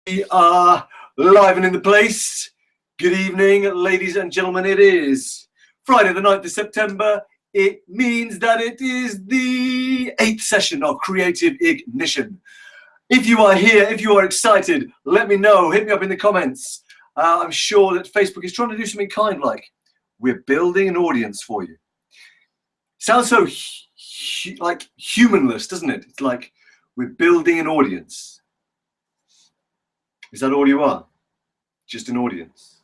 We are live and in the place. Good evening, ladies and gentlemen. It is Friday the 9th of September. It means that it is the 8th session of Creative Ignition. If you are here, if you are excited, let me know. Hit me up in the comments. I'm sure that Facebook is trying to do something kind like, we're building an audience for you. Sounds so like humanless, doesn't it? It's like, we're building an audience. Is that all you are? Just an audience?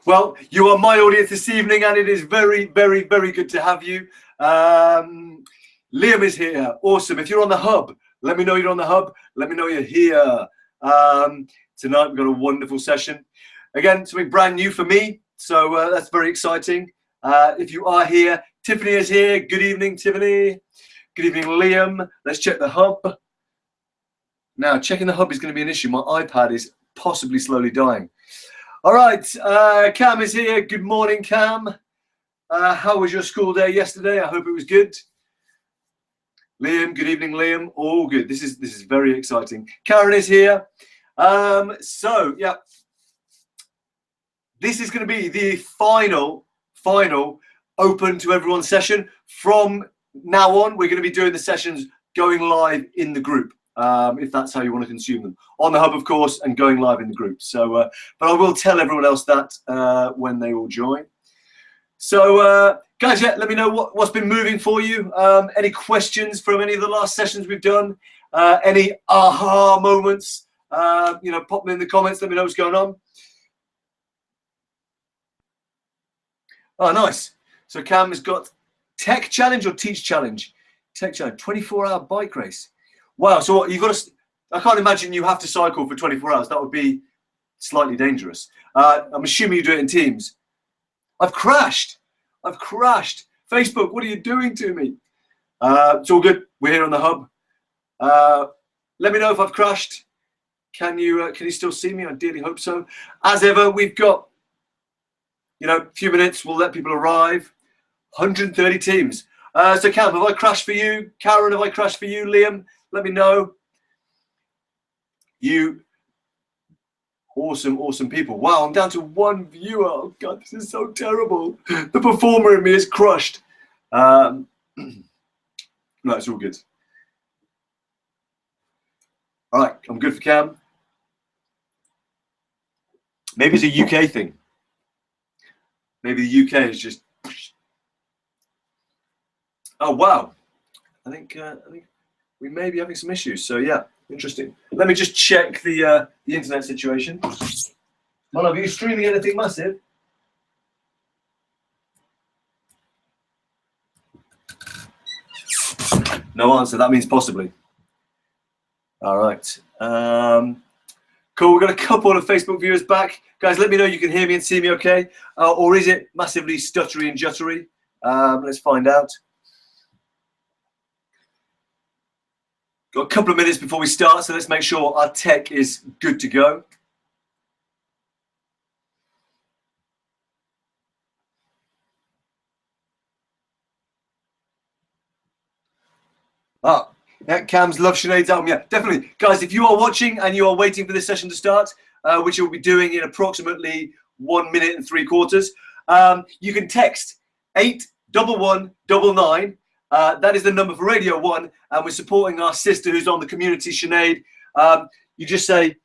Well, you are my audience this evening, and it is very, very, very good to have you. Liam is here. Awesome. If you're on the hub, let me know you're on the hub. Let me know you're here. Tonight we've got a wonderful session. Again, something brand new for me, so that's very exciting. If you are here, Tiffany is here. Good evening, Tiffany. Good evening, Liam. Let's check the hub. Now, checking the hub is going to be an issue. My iPad is possibly slowly dying. All right, Cam is here. Good morning, Cam. How was your school day yesterday? I hope it was good. Liam, good evening, Liam. All good. This is very exciting. Karen is here. So, yeah, this is going to be the final open to everyone session. From now on, we're going to be doing the sessions going live in the group. If that's how you want to consume them. On the hub, of course, and going live in the group. So, but I will tell everyone else that when they all join. So, guys, yeah, let me know what's been moving for you. Any questions from any of the last sessions we've done? Any aha moments? Pop them in the comments. Let me know what's going on. Oh, nice. So Cam has got Tech Challenge or Teach Challenge? Tech Challenge, 24-hour bike race. Wow, so you've got to, I can't imagine you have to cycle for 24 hours. That would be slightly dangerous. I'm assuming you do it in teams. I've crashed. Facebook, what are you doing to me? It's all good. We're here on the hub. Let me know if I've crashed. Can you still see me? I dearly hope so. As ever, we've got, a few minutes. We'll let people arrive. 130 teams. So Cam, have I crashed for you? Karen, have I crashed for you? Liam? Let me know. You awesome people. Wow, I'm down to one viewer. Oh God, this is so terrible. The performer in me is crushed. No, it's all good. All right, I'm good for Cam. Maybe it's a UK thing. Maybe the UK is just. Oh wow, I think we may be having some issues. So yeah, interesting. Let me just check the internet situation. Well, are you streaming anything massive? No answer. That means possibly. All right. Cool. We've got a couple of Facebook viewers back. Guys, let me know you can hear me and see me okay. Or is it massively stuttery and juttery? Let's find out. Got a couple of minutes before we start, so let's make sure our tech is good to go. Yeah, Cam's love Sinead's album. Yeah, definitely. Guys, if you are watching and you are waiting for this session to start, which we'll be doing in approximately 1 minute and 3/4, you can text 81199. That is the number for Radio 1, and we're supporting our sister who's on the community, Sinead. You just say,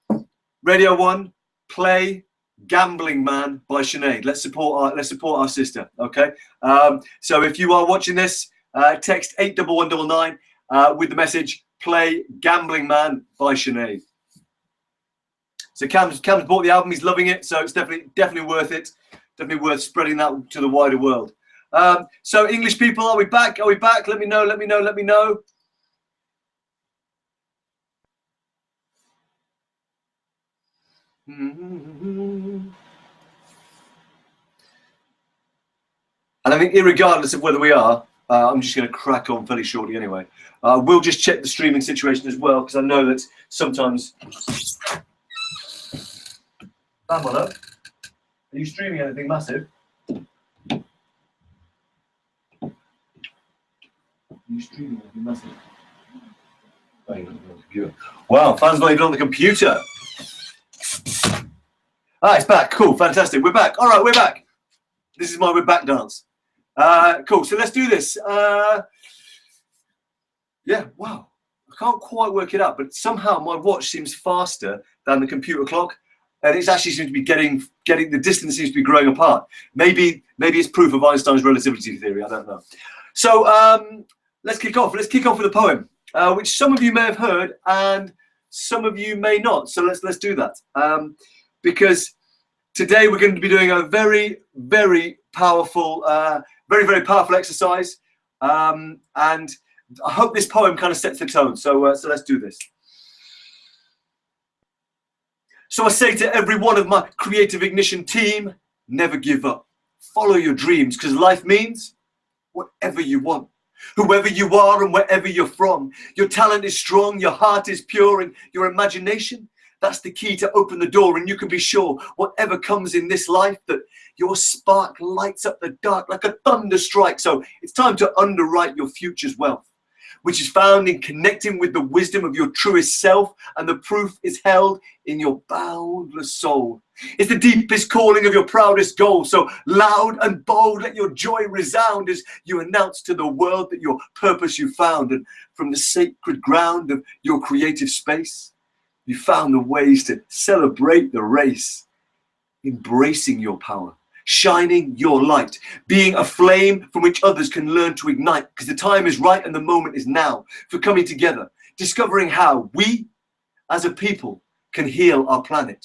Radio 1, play Gambling Man by Sinead. Let's support our sister, okay? So if you are watching this, text 81199 with the message, play Gambling Man by Sinead. So Cam's bought the album, he's loving it, so it's definitely worth it. Definitely worth spreading that to the wider world. So English people, are we back? Let me know. And I think irregardless of whether we are, I'm just going to crack on fairly shortly anyway. We'll just check the streaming situation as well, because I know that sometimes... Pamela, are you streaming anything massive? You streaming anything massive? Oh, you're not on the computer. Wow, Fan's not even on the computer. Ah, it's back. Cool, fantastic. We're back. All right, we're back. This is my we're back dance. Cool. So let's do this. Yeah. Wow. I can't quite work it out, but somehow my watch seems faster than the computer clock, and it actually seems to be getting the distance seems to be growing apart. Maybe it's proof of Einstein's relativity theory. I don't know. So let's kick off. Let's kick off with a poem, which some of you may have heard and some of you may not. So let's do that, because today we're going to be doing a very, very powerful, very powerful exercise, and I hope this poem kind of sets the tone. So let's do this. So I say to every one of my Creative Ignition team, never give up. Follow your dreams, because life means whatever you want. Whoever you are and wherever you're from, your talent is strong, your heart is pure, and your imagination, that's the key to open the door. And you can be sure whatever comes in this life, that your spark lights up the dark like a thunder strike. So it's time to underwrite your future's wealth, which is found in connecting with the wisdom of your truest self, and the proof is held in your boundless soul. It's the deepest calling of your proudest goal. So loud and bold, let your joy resound as you announce to the world that your purpose you found. And from the sacred ground of your creative space, you found the ways to celebrate the race, embracing your power, shining your light, being a flame from which others can learn to ignite, because the time is right and the moment is now for coming together, discovering how we as a people can heal our planet,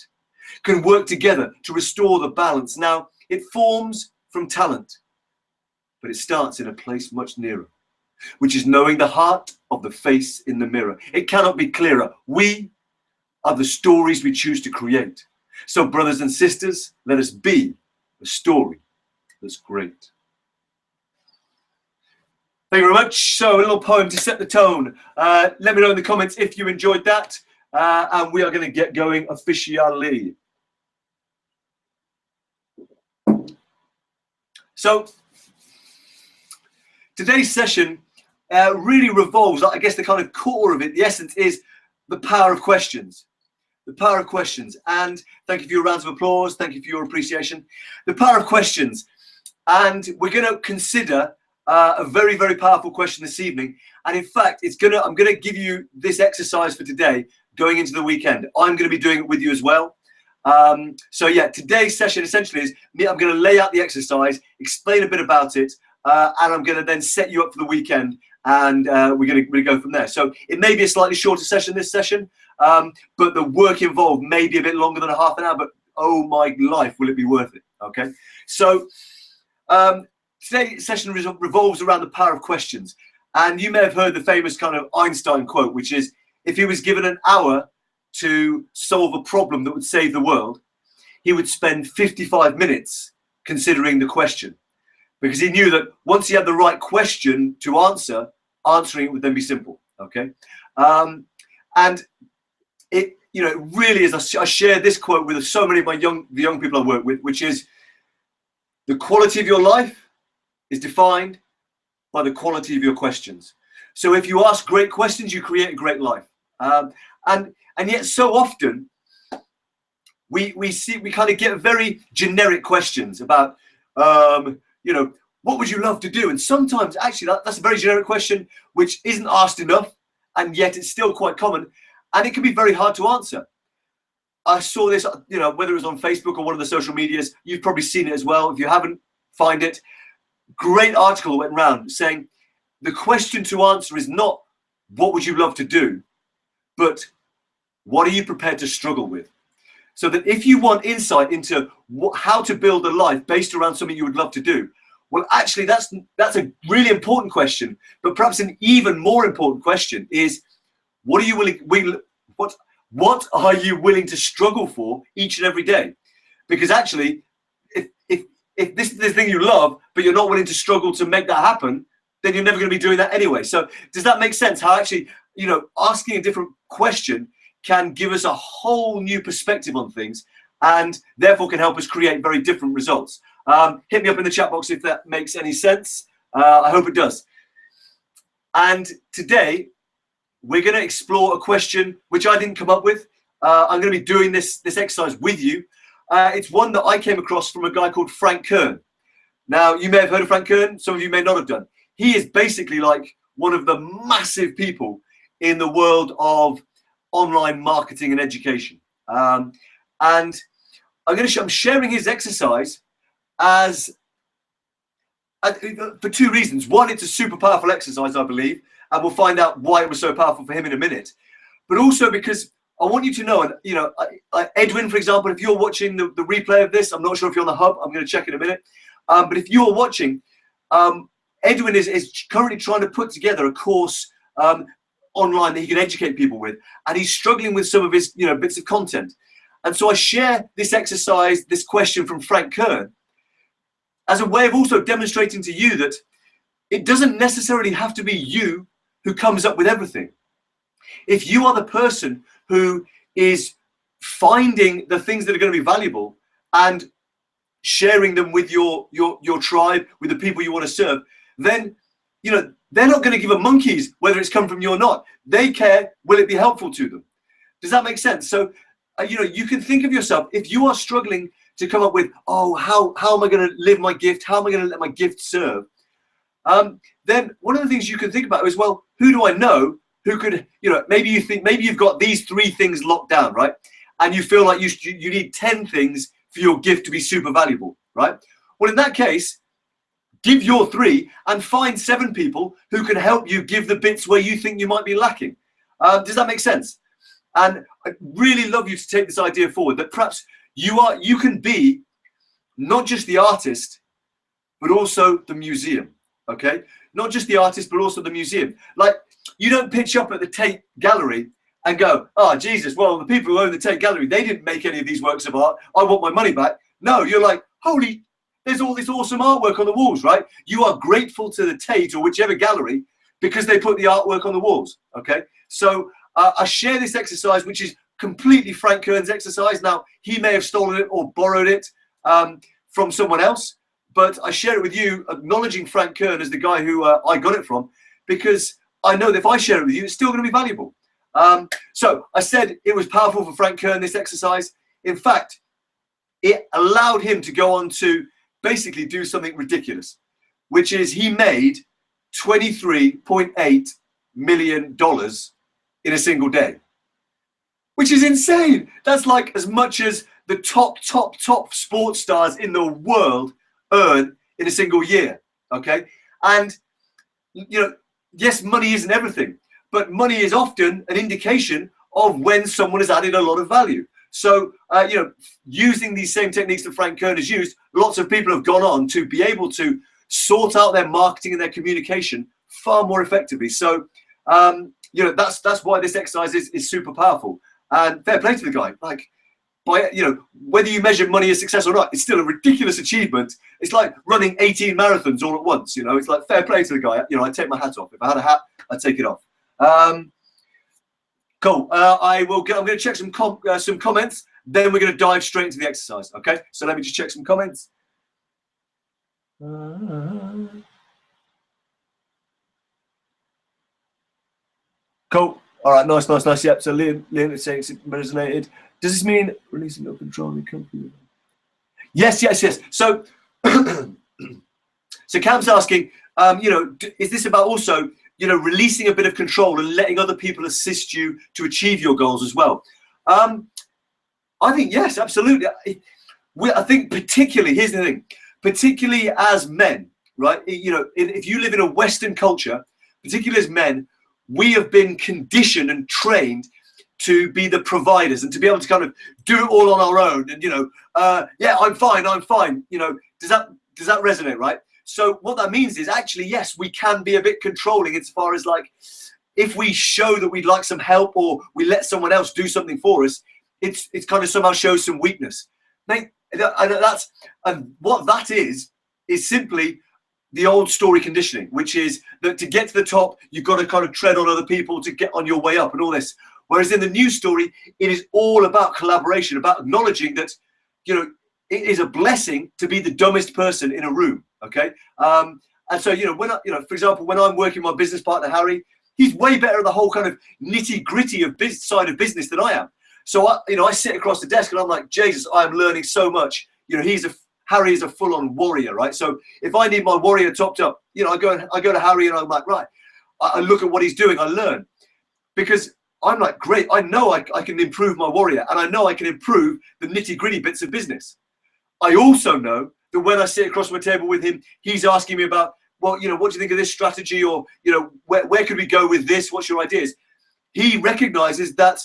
can work together to restore the balance. Now, it forms from talent, but it starts in a place much nearer, which is knowing the heart of the face in the mirror. It cannot be clearer. We are the stories we choose to create. So brothers and sisters, let us be a story that's great. Thank you very much. So a little poem to set the tone. Let me know in the comments if you enjoyed that. And we are going to get going officially. So today's session really revolves, I guess the kind of core of it, the essence is the power of questions. The power of questions. And thank you for your rounds of applause. Thank you for your appreciation. The power of questions. And we're going to consider a very, very powerful question this evening. And in fact, I'm going to give you this exercise for today going into the weekend. I'm going to be doing it with you as well. So yeah, today's session essentially is me. I'm going to lay out the exercise, explain a bit about it, and I'm going to then set you up for the weekend. And we're going to go from there. So it may be a slightly shorter session this session, but the work involved may be a bit longer than a half an hour, but oh my life, will it be worth it? Okay. So today's session revolves around the power of questions. And you may have heard the famous kind of Einstein quote, which is, if he was given an hour to solve a problem that would save the world, he would spend 55 minutes considering the question, because he knew that once he had the right question to answer, answering it would then be simple. Okay. And it, you know, it really is. I share this quote with so many of the young people I work with, which is, the quality of your life is defined by the quality of your questions. So if you ask great questions, you create a great life. And yet so often we kind of get very generic questions about, you know, what would you love to do? And sometimes actually that's a very generic question which isn't asked enough, and yet it's still quite common, and it can be very hard to answer. I saw this, you know, whether it was on Facebook or one of the social medias, you've probably seen it as well. If you haven't, find it. Great article that went around saying the question to answer is not what would you love to do, but what are you prepared to struggle with? So that if you want insight into how to build a life based around something you would love to do, well, actually, that's a really important question. But perhaps an even more important question is, what are you what are you willing to struggle for each and every day? Because actually, if this is the thing you love, but you're not willing to struggle to make that happen, then you're never going to be doing that anyway. So does that make sense? How actually, you know, asking a different question can give us a whole new perspective on things, and therefore can help us create very different results. Hit me up in the chat box if that makes any sense. I hope it does. And today we're going to explore a question which I didn't come up with. I'm going to be doing this exercise with you, It's one that I came across from a guy called Frank Kern. Now, you may have heard of Frank Kern. Some of you may not have done. He is basically like one of the massive people in the world of online marketing and education. And I'm sharing his exercise as for two reasons. One, it's a super powerful exercise, I believe, and we'll find out why it was so powerful for him in a minute. But also because I want you to know, and you know, Edwin, for example, if you're watching the replay of this, I'm not sure if you're on the hub. I'm going to check in a minute. But if you're watching, Edwin is currently trying to put together a course online that he can educate people with, and he's struggling with some of his bits of content. And so I share this exercise, this question from Frank Kern, as a way of also demonstrating to you that it doesn't necessarily have to be you who comes up with everything. If you are the person who is finding the things that are going to be valuable and sharing them with your tribe, with the people you want to serve, then they're not going to give a monkeys whether it's come from you or not. They care, will it be helpful to them? Does that make sense? So you can think of yourself, if you are struggling to come up with, how am I going to live my gift? How am I going to let my gift serve? Then one of the things you can think about is, well, who do I know who could, maybe you've got these 3 things locked down, right? And you feel like you need 10 things for your gift to be super valuable, right? Well, in that case, give your 3 and find 7 people who can help you give the bits where you think you might be lacking. Does that make sense? And I'd really love you to take this idea forward, that perhaps you can be not just the artist, but also the museum, okay? Not just the artist, but also the museum. Like, you don't pitch up at the Tate Gallery and go, oh, Jesus, well, the people who own the Tate Gallery, they didn't make any of these works of art. I want my money back. No, you're like, holy, there's all this awesome artwork on the walls, right? You are grateful to the Tate or whichever gallery because they put the artwork on the walls, okay? So I share this exercise, which is completely Frank Kern's exercise. Now, he may have stolen it or borrowed it from someone else, but I share it with you, acknowledging Frank Kern as the guy who I got it from, because I know that if I share it with you, it's still going to be valuable. So I said it was powerful for Frank Kern, this exercise. In fact, it allowed him to go on to basically do something ridiculous, which is he made $23.8 million in a single day, which is insane. That's like as much as the top sports stars in the world earn in a single year, okay? And, yes, money isn't everything, but money is often an indication of when someone has added a lot of value. So, using these same techniques that Frank Kern has used, lots of people have gone on to be able to sort out their marketing and their communication far more effectively. So, that's why this exercise is super powerful. And fair play to the guy. Like, whether you measure money as success or not, it's still a ridiculous achievement. It's like running 18 marathons all at once. It's like fair play to the guy. I take my hat off. If I had a hat, I'd take it off. Cool. I'm going to check some comments. Then we're going to dive straight into the exercise. Okay. So let me just check some comments. Cool. All right. Nice. Yep. So Liam is saying it resonated. Does this mean releasing no control in the company? Yes. So, so Cam's asking, is this about also, releasing a bit of control and letting other people assist you to achieve your goals as well? I think yes, absolutely. I think particularly, here's the thing, particularly as men, right? If you live in a Western culture, particularly as men, we have been conditioned and trained to be the providers and to be able to kind of do it all on our own. And, yeah, I'm fine. Does that resonate, right? So what that means is actually, yes, we can be a bit controlling as far as like, if we show that we'd like some help or we let someone else do something for us, it's kind of somehow shows some weakness. And what that is simply the old story conditioning, which is that to get to the top, you've got to kind of tread on other people to get on your way up and all this. Whereas in the new story, it is all about collaboration, about acknowledging that, it is a blessing to be the dumbest person in a room. Okay. And so, for example, when I'm working with my business partner, Harry, he's way better at the whole kind of nitty gritty of side of business than I am. So I sit across the desk and I'm like, Jesus, I am learning so much. Harry is a full-on warrior, right? So if I need my warrior topped up, I go to Harry and I'm like, right. I look at what he's doing, I learn, because I'm like, great, I know I can improve my warrior, and I know I can improve the nitty-gritty bits of business. I also know that when I sit across my table with him, he's asking me about, well, what do you think of this strategy, or where could we go with this? What's your ideas? He recognizes that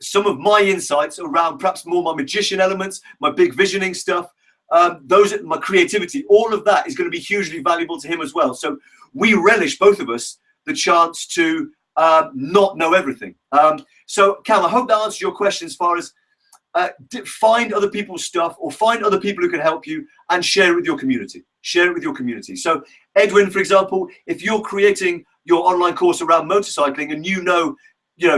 some of my insights around perhaps more my magician elements, my big visioning stuff, my creativity, all of that is going to be hugely valuable to him as well. So we relish, both of us, the chance to not know everything. So Cam, I hope that answers your question as far as find other people's stuff, or find other people who can help you, and share it with your community. Share it with your community. So Edwin, for example, if you're creating your online course around motorcycling and you know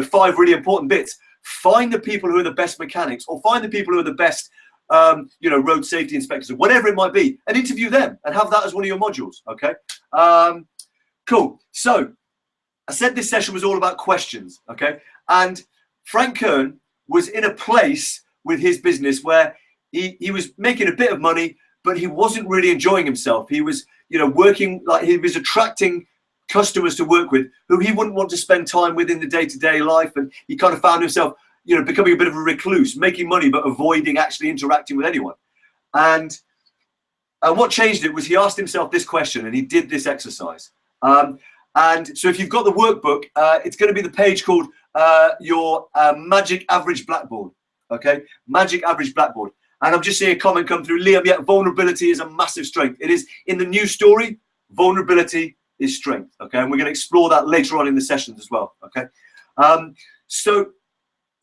5 really important bits, find the people who are the best mechanics, or find the people who are the best road safety inspectors, or whatever it might be, and interview them and have that as one of your modules. Okay. Cool. So I said this session was all about questions. Okay. And Frank Kern was in a place with his business where he was making a bit of money, but he wasn't really enjoying himself. He was, working, like he was attracting customers to work with who he wouldn't want to spend time with in the day-to-day life. And he kind of found himself, becoming a bit of a recluse, making money, but avoiding actually interacting with anyone. And what changed it was he asked himself this question, and he did this exercise. And so if you've got the workbook, it's going to be the page called your Magic Average Blackboard. Okay, Magic Average Blackboard. And I'm just seeing a comment come through. Liam, yeah, vulnerability is a massive strength. It is in the new story. Vulnerability is strength. Okay, and we're going to explore that later on in the sessions as well. Okay, so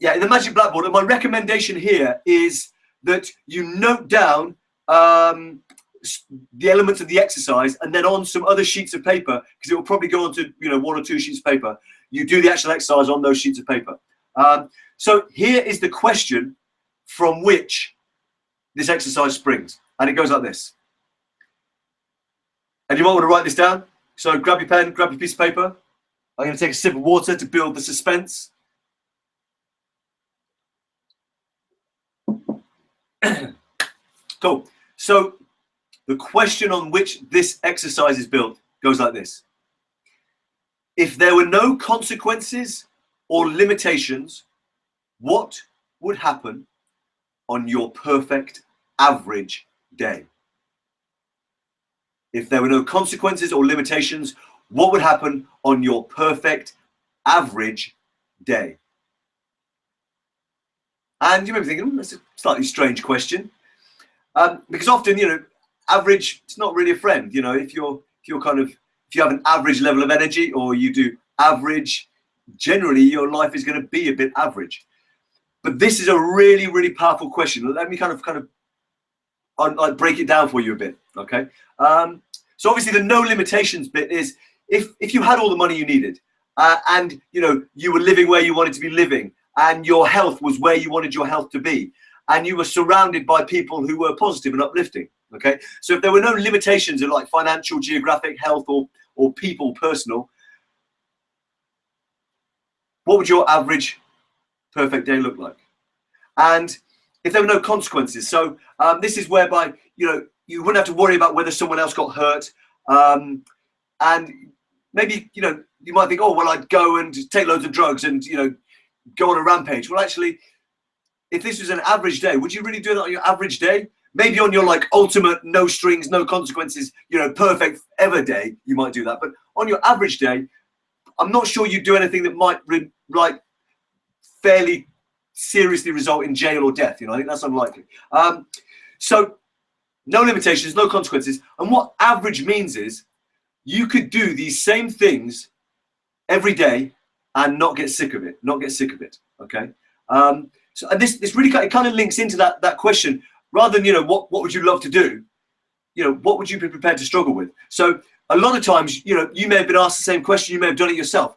yeah, in the Magic Blackboard, and my recommendation here is that you note down the elements of the exercise, and then on some other sheets of paper, because it will probably go onto 1 or 2 sheets of paper. You do the actual exercise on those sheets of paper. So here is the question from which this exercise springs, and it goes like this. And you might want to write this down. So grab your pen, grab your piece of paper. I'm going to take a sip of water to build the suspense. Cool. So the question on which this exercise is built goes like this. If there were no consequences or limitations, what would happen on your perfect average day? If there were no consequences or limitations, what would happen on your perfect average day? And you may be thinking, that's a slightly strange question, because often, average, it's not really a friend. If you have an average level of energy, or you do average, generally your life is going to be a bit average. But this is a really, really powerful question. Let me kind of break it down for you a bit. Okay. So obviously the no limitations bit is if you had all the money you needed, and you were living where you wanted to be living, and your health was where you wanted your health to be, and you were surrounded by people who were positive and uplifting. Okay. So if there were no limitations of like financial, geographic, health, or people, personal, what would your average perfect day look like? And if there were no consequences, so this is whereby you wouldn't have to worry about whether someone else got hurt, and maybe you might think, oh well, I'd go and take loads of drugs and go on a rampage. Well, actually, if this was an average day, would you really do that on your average day? Maybe on your like ultimate no strings, no consequences, perfect ever day, you might do that. But on your average day, I'm not sure you'd do anything that might fairly seriously result in jail or death. I think that's unlikely. So no limitations, no consequences. And what average means is you could do these same things every day and not get sick of it, okay? So and this really kind of links into that question, rather than, what would you love to do? What would you be prepared to struggle with? So a lot of times, you may have been asked the same question, you may have done it yourself.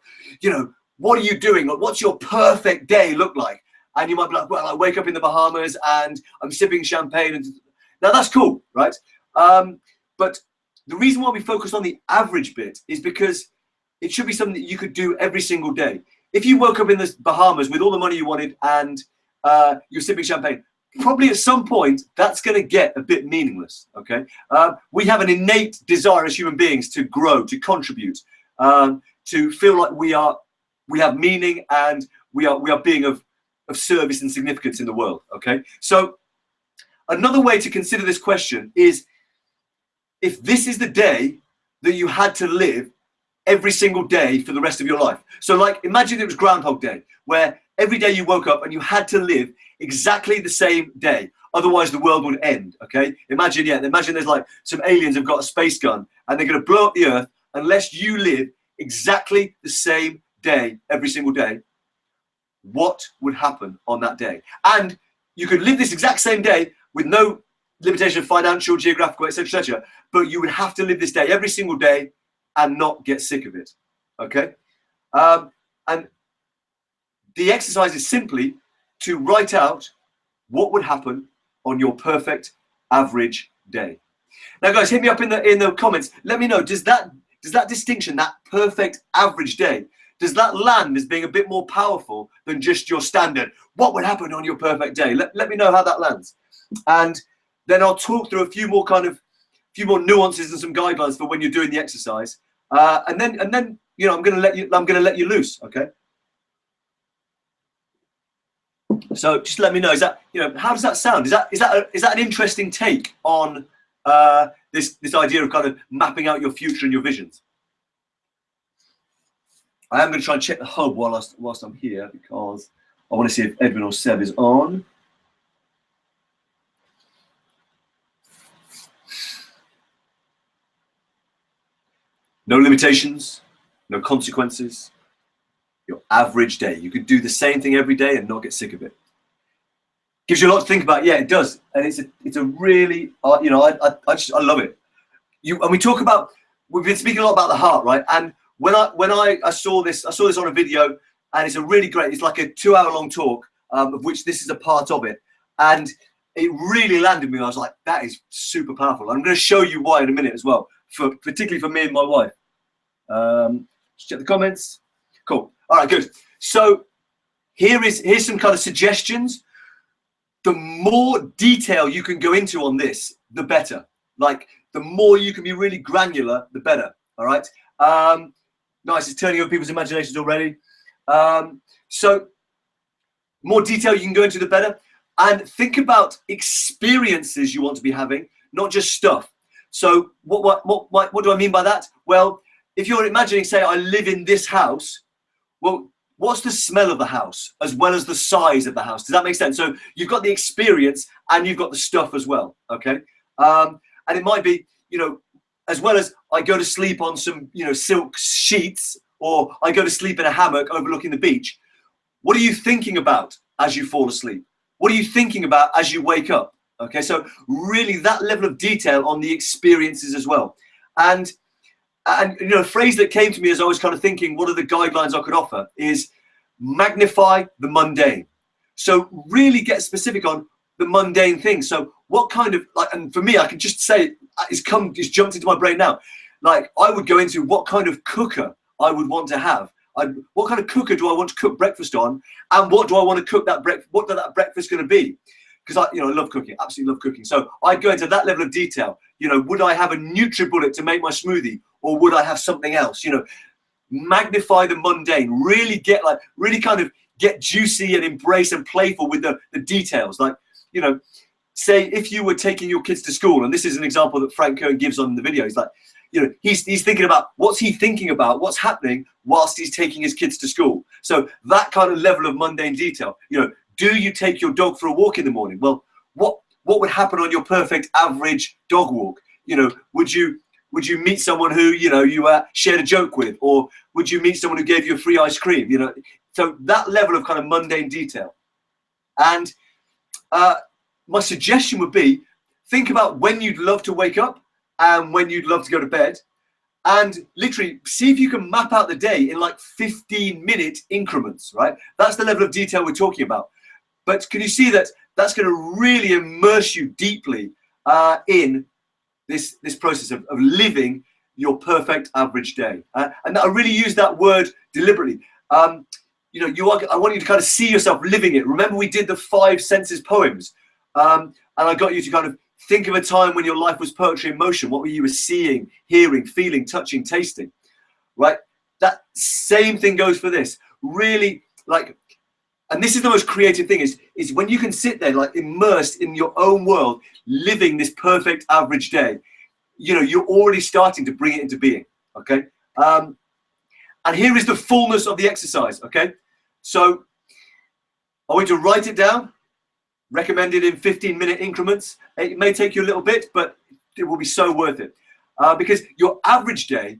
What are you doing? What's your perfect day look like? And you might be like, well, I wake up in the Bahamas and I'm sipping champagne. And now that's cool, right? But the reason why we focus on the average bit is because it should be something that you could do every single day. if you woke up in the Bahamas with all the money you wanted and you're sipping champagne, probably at some point that's going to get a bit meaningless. Okay, we have an innate desire as human beings to grow, to contribute, to feel like we have meaning and we are being of service and significance in the world. Okay, so another way to consider this question is, if this is the day that you had to live every single day for the rest of your life. So like, imagine it was Groundhog Day, where every day you woke up and you had to live exactly the same day. Otherwise the world would end. Okay. Imagine there's like some aliens have got a space gun and they're going to blow up the earth unless you live exactly the same day every single day. What would happen on that day? And you could live this exact same day with no limitation of financial, geographical, etc., etc., but you would have to live this day every single day and not get sick of it. Okay, and the exercise is simply to write out what would happen on your perfect average day. Now, guys, hit me up in the comments. Let me know, does that distinction, that perfect average day, does that land as being a bit more powerful than just your standard? What would happen on your perfect day? Let me know how that lands, and then I'll talk through a few more nuances and some guidelines for when you're doing the exercise, and then you know I'm going to let you loose. Okay. So just let me know. Is that, you know, how does that sound? Is that an interesting take on this idea of kind of mapping out your future and your visions? I am going to try and check the hub whilst I'm here, because I want to see if Edwin or Seb is on. No limitations, no consequences. Your average day. You could do the same thing every day and not get sick of it. Gives you a lot to think about. Yeah, it does, and it's a really you know, I love it. And we talk about, we've been speaking a lot about the heart, right? And when I saw this on a video, and it's a really great. It's like a 2-hour-long talk, of which this is a part of it, and it really landed me. I was like, that is super powerful. I'm going to show you why in a minute as well, particularly for me and my wife. Just check the comments. Cool. All right, good. So here's some kind of suggestions. The more detail you can go into on this, the better. Like, the more you can be really granular, the better. All right. Nice. It's turning over people's imaginations already. So more detail you can go into, the better. And think about experiences you want to be having, not just stuff. So what do I mean by that? Well, if you're imagining, say, I live in this house, well, what's the smell of the house as well as the size of the house? Does that make sense? So you've got the experience and you've got the stuff as well. Okay. And it might be, you know, as well as I go to sleep on some, you know, silk sheets, or I go to sleep in a hammock overlooking the beach. What are you thinking about as you fall asleep? What are you thinking about as you wake up? Okay. So really that level of detail on the experiences as well. And you know, a phrase that came to me as I was kind of thinking, what are the guidelines I could offer, is magnify the mundane. So really get specific on the mundane things. So what kind of, like, and for me, I can just say, it's jumped into my brain now. Like, I would go into what kind of cooker I would want to have. What kind of cooker do I want to cook breakfast on? And what do I want to cook that breakfast? What that breakfast going to be? Because I love cooking, absolutely love cooking. So I'd go into that level of detail. You know, would I have a NutriBullet to make my smoothie, or would I have something else? You know, magnify the mundane. Really kind of get juicy and embrace and playful with the details. Like, you know, say if you were taking your kids to school, and this is an example that Frank Kern gives on the video. He's like, you know, he's thinking about what's happening whilst he's taking his kids to school. So that kind of level of mundane detail. You know, do you take your dog for a walk in the morning? Well, what would happen on your perfect average dog walk? You know, would you meet someone who, you know, you shared a joke with, or would you meet someone who gave you a free ice cream? You know, so that level of kind of mundane detail. And my suggestion would be, think about when you'd love to wake up and when you'd love to go to bed, and literally see if you can map out the day in like 15-minute increments, right? That's the level of detail we're talking about. But can you see that that's going to really immerse you deeply in this process of living your perfect average day? And I really use that word deliberately. I want you to kind of see yourself living it. Remember, we did the 5 senses poems, and I got you to kind of think of a time when your life was poetry in motion. What were you seeing, hearing, feeling, touching, tasting, right? That same thing goes for this. Really, like, and this is the most creative thing, is when you can sit there like immersed in your own world, living this perfect average day, you're already starting to bring it into being, okay? And here is the fullness of the exercise, okay? So I want you to write it down, recommended in 15-minute increments. It may take you a little bit, but it will be so worth it. Because your average day,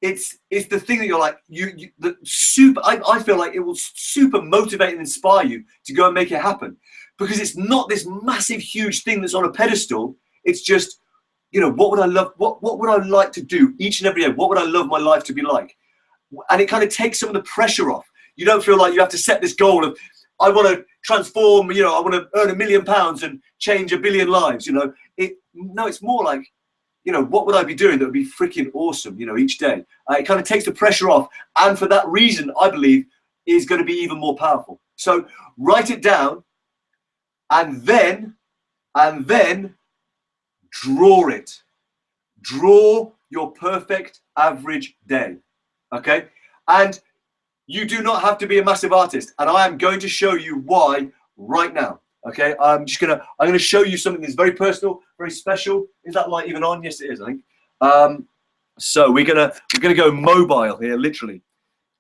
it's the thing that you're like, I feel like it will super motivate and inspire you to go and make it happen. Because it's not this massive, huge thing that's on a pedestal. It's just, what would I love, what would I like to do each and every day? What would I love my life to be like? And it kind of takes some of the pressure off. You don't feel like you have to set this goal of, I want to transform, I want to earn £1 million and change 1 billion lives, No, it's more like, what would I be doing that would be freaking awesome, each day? It kind of takes the pressure off. And for that reason, I believe, is going to be even more powerful. So write it down and then draw it. Draw your perfect average day. Okay? And you do not have to be a massive artist. And I am going to show you why right now. Okay? I'm going to show you something that's very personal, very special. Is that light even on? Yes, it is, I think. So we're gonna go mobile here, literally.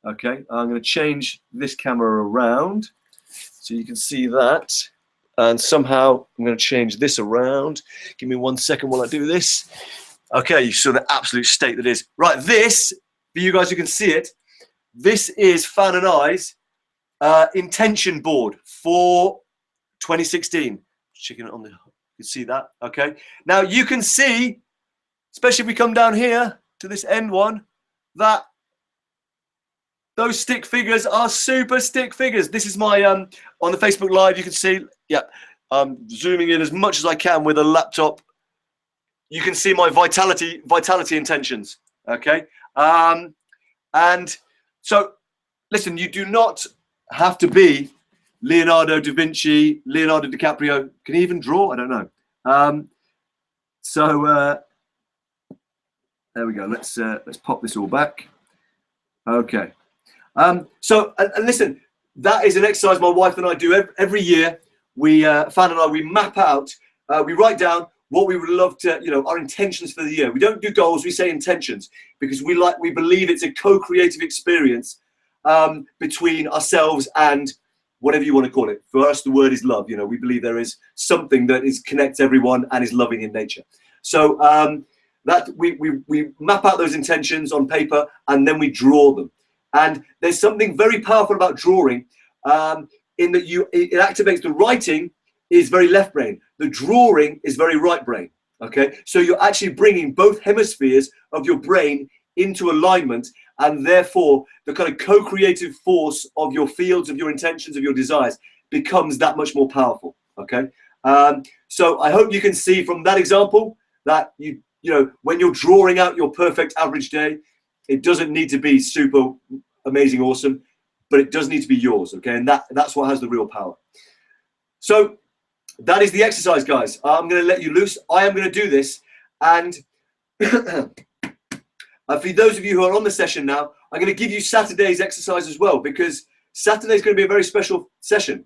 Okay? I'm going to change this camera around so you can see that. And somehow I'm going to change this around. Give me 1 second while I do this. Okay, you saw the absolute state that is. Right, this, for you guys who can see it, this is Fan and I's intention board for 2016. Checking it on the, you can see that, okay? Now you can see, especially if we come down here to this end one, that those stick figures are super stick figures. This is my, on the Facebook Live, you can see, yeah, I'm zooming in as much as I can with a laptop. You can see my vitality intentions, okay? And so, listen, you do not have to be Leonardo da Vinci, Leonardo DiCaprio. Can he even draw? I don't know. There we go. Let's pop this all back. Okay. So listen, that is an exercise my wife and I do every year. We, Fan and I, we map out, we write down what we would love to, our intentions for the year. We don't do goals, we say intentions, because we believe it's a co-creative experience between ourselves and whatever you want to call it. For us, the word is love. We believe there is something that connects everyone and is loving in nature. So that we map out those intentions on paper and then we draw them. And there's something very powerful about drawing in that it activates the writing is very left brain. The drawing is very right brain. Okay, so you're actually bringing both hemispheres of your brain into alignment, and therefore the kind of co-creative force of your fields, of your intentions, of your desires becomes that much more powerful. Okay, so I hope you can see from that example that when you're drawing out your perfect average day, it doesn't need to be super amazing, awesome, but it does need to be yours. Okay, and that's what has the real power. So that is the exercise, guys. I'm going to let you loose. I am going to do this, and for those of you who are on the session now, I'm going to give you Saturday's exercise as well, because Saturday's going to be a very special session.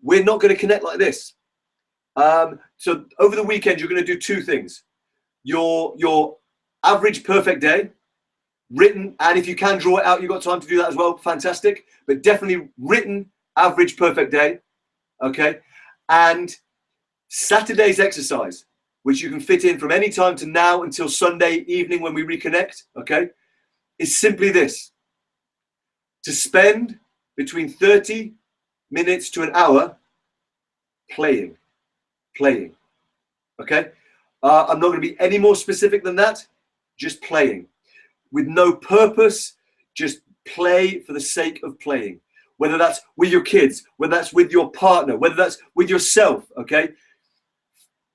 We're not going to connect like this. So over the weekend, you're going to do 2 things. Your average perfect day, written, and if you can draw it out, you've got time to do that as well, fantastic. But definitely written average perfect day, okay? And Saturday's exercise, which you can fit in from any time to now until Sunday evening when we reconnect, okay, is simply this: to spend between 30 minutes to an hour playing, okay? I'm not going to be any more specific than that, just playing. With no purpose, just play for the sake of playing. Whether that's with your kids, whether that's with your partner, whether that's with yourself, okay?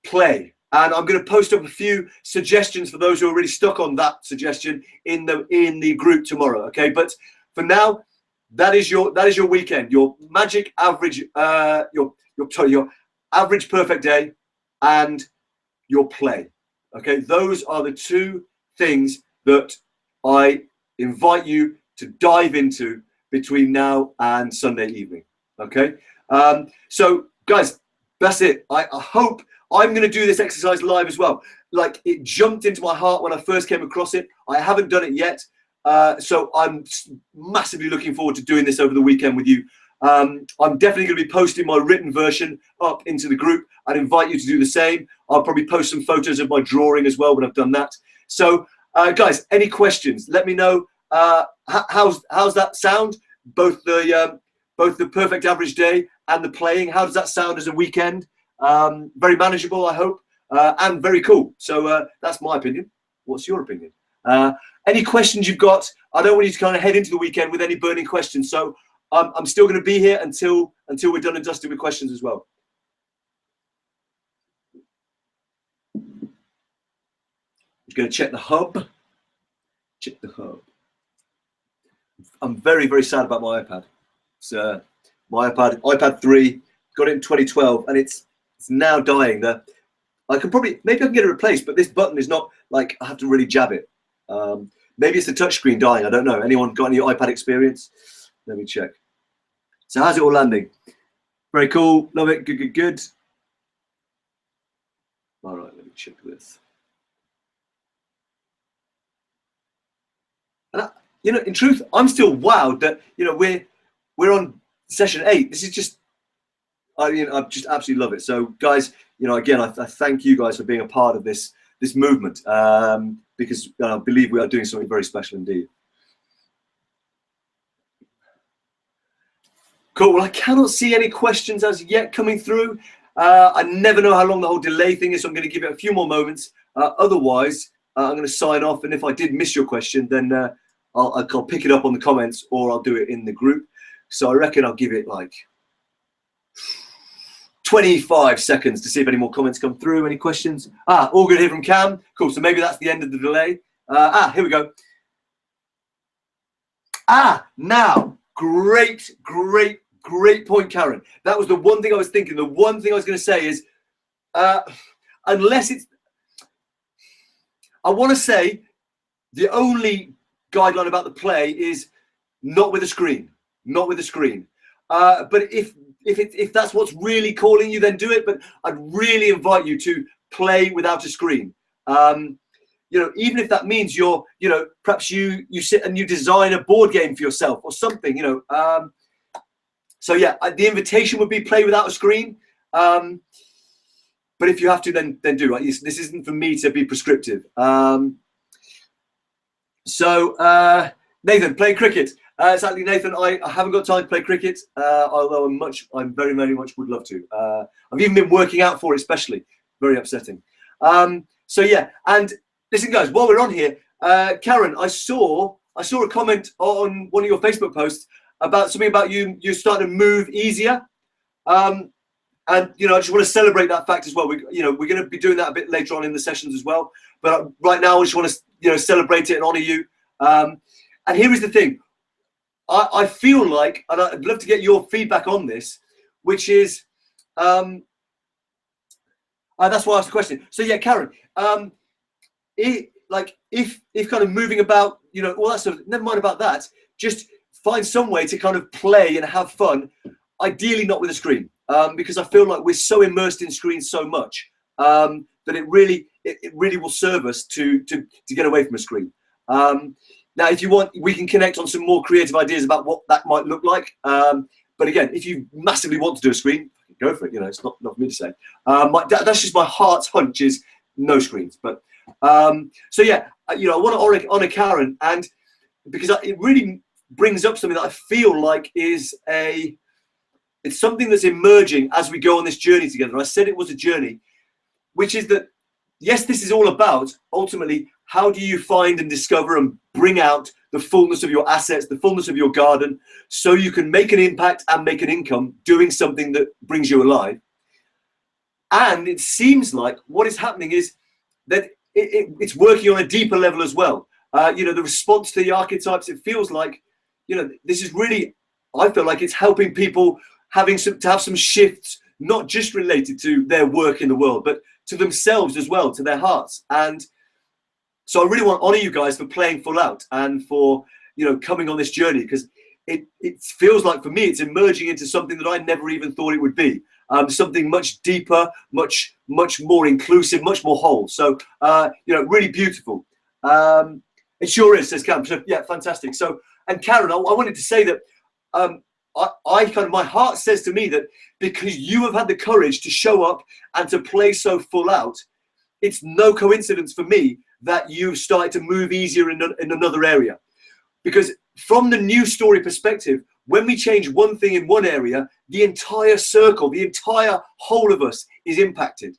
Play. And I'm going to post up a few suggestions for those who are really stuck on that suggestion in the group tomorrow, okay? But for now, that is your weekend. Your magic average, your average perfect day, and your play. Okay, those are the two things that I invite you to dive into between now and Sunday evening. Okay, so guys, that's it. I hope I'm going to do this exercise live as well. Like, it jumped into my heart when I first came across it. I haven't done it yet. So I'm massively looking forward to doing this over the weekend with you. I'm definitely going to be posting my written version up into the group. I'd invite you to do the same. I'll probably post some photos of my drawing as well when I've done that. So guys, any questions, let me know. How's that sound? Both the perfect average day and the playing, how does that sound as a weekend? Very manageable, I hope, and very cool. So that's my opinion. What's your opinion? Any questions you've got? I don't want you to kind of head into the weekend with any burning questions. So I'm still going to be here until we're done and dusted with questions as well. Just going to check the hub. Check the hub. I'm very, very sad about my iPad. So my iPad 3, got it in 2012, and it's now dying. I can maybe I can get it replaced, but this button is not, like, I have to really jab it. Maybe it's the touchscreen dying. I don't know. Anyone got any iPad experience? Let me check. So how's it all landing? Very cool. Love it. Good, good, good. All right, let me check this. And you know, in truth, I'm still wowed that, you know, we're on session 8. This is just, I just absolutely love it. So guys, you know, again, I thank you guys for being a part of this movement, because I believe we are doing something very special indeed. Cool. Well, I cannot see any questions as yet coming through. I never know how long the whole delay thing is, so I'm going to give it a few more moments. Otherwise, I'm going to sign off. And if I did miss your question, then I'll pick it up on the comments, or I'll do it in the group. So I reckon I'll give it like 25 seconds to see if any more comments come through. Any questions? All good here from Cam. Cool. So maybe that's the end of the delay. Here we go. Now, great point, Karen. That was the one thing I was thinking. The one thing I was going to say is, unless it's, I want to say the only guideline about the play is not with a screen, not with a screen. But if that's what's really calling you, then do it. But I'd really invite you to play without a screen. You know, even if that means you're, you know, perhaps you sit and you design a board game for yourself or something, you know. So yeah, the invitation would be play without a screen. But if you have to, then do. Right? This isn't for me to be prescriptive. Nathan, playing cricket. Sadly, Nathan, I haven't got time to play cricket, although I very, very much would love to. I've even been working out for it, especially. Very upsetting. So yeah, and listen, guys, while we're on here, Karen, I saw a comment on one of your Facebook posts about something about you starting to move easier. And you know, I just want to celebrate that fact as well. We're going to be doing that a bit later on in the sessions as well. But right now, I just want to, you know, celebrate it and honor you. And here is the thing. I feel like, and I'd love to get your feedback on this, which is, that's why I asked the question. So yeah, Karen, if kind of moving about, you know, all that stuff, never mind about that. Just find some way to kind of play and have fun. Ideally, not with a screen, because I feel like we're so immersed in screens so much that it really will serve us to get away from a screen. Now, if you want, we can connect on some more creative ideas about what that might look like. But again, if you massively want to do a screen, go for it. You know, it's not for me to say. That's just my heart's hunch is no screens. But so yeah, you know, I want to honor Karen, and because it really brings up something that I feel like is it's something that's emerging as we go on this journey together. I said it was a journey, which is that, yes, this is all about ultimately how do you find and discover and bring out the fullness of your assets, the fullness of your garden, so you can make an impact and make an income doing something that brings you alive. And it seems like what is happening is that it's working on a deeper level as well. You know, the response to the archetypes, it feels like, you know, this is really I feel like it's helping people to have some shifts, not just related to their work in the world, but to themselves as well, to their hearts. And so I really want to honor you guys for playing full out and for, you know, coming on this journey, because it feels like for me it's emerging into something that I never even thought it would be. Something much deeper, much more inclusive, much more whole. So you know, really beautiful. It sure is, says Karen. So, yeah, fantastic. So, and Karen, I wanted to say that I kind of, my heart says to me that because you have had the courage to show up and to play so full out, it's no coincidence for me that you've started to move easier in another area. Because from the new story perspective, when we change one thing in one area, the entire circle, the entire whole of us is impacted.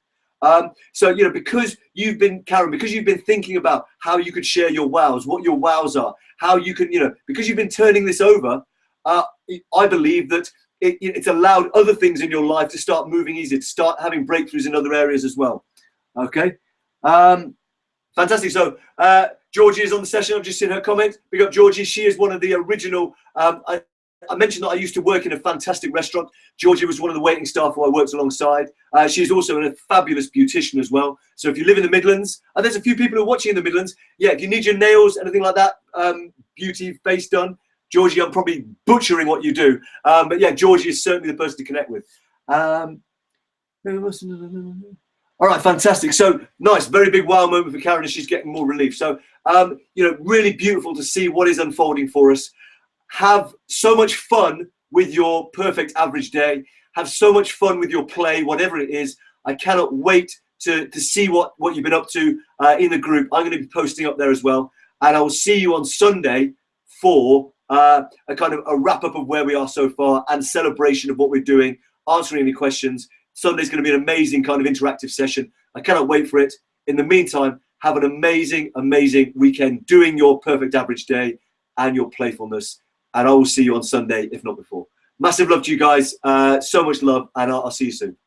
So, you know, because you've been, Karen, because you've been thinking about how you could share your wows, what your wows are, how you can, you know, because you've been turning this over, I believe that it's allowed other things in your life to start moving easier, to start having breakthroughs in other areas as well. Okay. Fantastic. So Georgie is on the session. I've just seen her comment. We got Georgie. She is one of the original. I mentioned that I used to work in a fantastic restaurant. Georgie was one of the waiting staff who I worked alongside. She's also a fabulous beautician as well. So if you live in the Midlands, and there's a few people who are watching in the Midlands, yeah, if you need your nails, anything like that, beauty, face done, Georgie, I'm probably butchering what you do. But yeah, Georgie is certainly the person to connect with. All right, fantastic. So nice, very big wow moment for Karen as she's getting more relief. So, you know, really beautiful to see what is unfolding for us. Have so much fun with your perfect average day. Have so much fun with your play, whatever it is. I cannot wait to see what you've been up to in the group. I'm going to be posting up there as well. And I will see you on Sunday for a kind of a wrap up of where we are so far and celebration of what we're doing, answering any questions. Sunday's going to be an amazing kind of interactive session. I cannot wait for it. In the meantime, have an amazing, amazing weekend doing your perfect average day and your playfulness. And I will see you on Sunday, if not before. Massive love to you guys. So much love, and I'll see you soon.